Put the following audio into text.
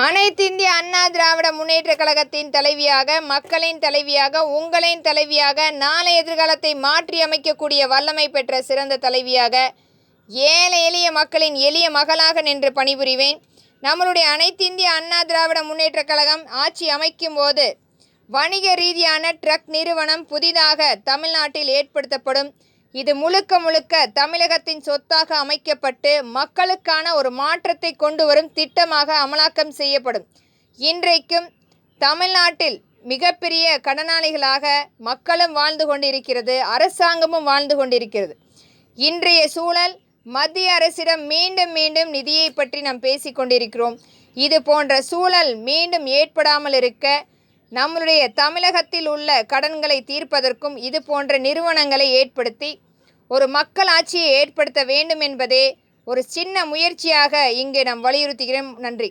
அனைத்திந்திய அண்ணா திராவிட முன்னேற்ற கழகத்தின் தலைவியாக, மக்களின் தலைவியாக, உங்களின் தலைவியாக, நாளை எதிர்காலத்தை மாற்றி அமைக்கக்கூடிய வல்லமை பெற்ற சிறந்த தலைவியாக, ஏழை எளிய மக்களின் எளிய மகளாக நின்று பணிபுரிவேன். நம்மளுடைய அனைத்திந்திய அண்ணா திராவிட முன்னேற்ற கழகம் ஆட்சி அமைக்கும் போது வணிக ரீதியான ட்ரக் நிறுவனம் புதிதாக தமிழ்நாட்டில் ஏற்படுத்தப்படும். இது முழுக்க முழுக்க தமிழகத்தின் சொத்தாக அமைக்கப்பட்டு மக்களுக்கான ஒரு மாற்றத்தை கொண்டு வரும் திட்டமாக அமலாக்கம் செய்யப்படும். இன்றைக்கும் தமிழ்நாட்டில் மிகப்பெரிய கடனாளிகளாக மக்களும் வாழ்ந்து கொண்டிருக்கிறது, அரசாங்கமும் வாழ்ந்து கொண்டிருக்கிறது. இன்றைய சூழல் மத்திய அரசிடம் மீண்டும் மீண்டும் நிதியை பற்றி நாம் பேசி கொண்டிருக்கிறோம். இது போன்ற சூழல் மீண்டும் ஏற்படாமல் இருக்க நம்மளுடைய தமிழகத்தில் உள்ள கடன்களை தீர்ப்பதற்கும் இது போன்ற நிறுவனங்களை ஏற்படுத்தி ஒரு மக்கள் ஆட்சியை ஏற்படுத்த வேண்டும் என்பதே ஒரு சின்ன முயற்சியாக இங்கே நாம் வலியுறுத்துகிறோம். நன்றி.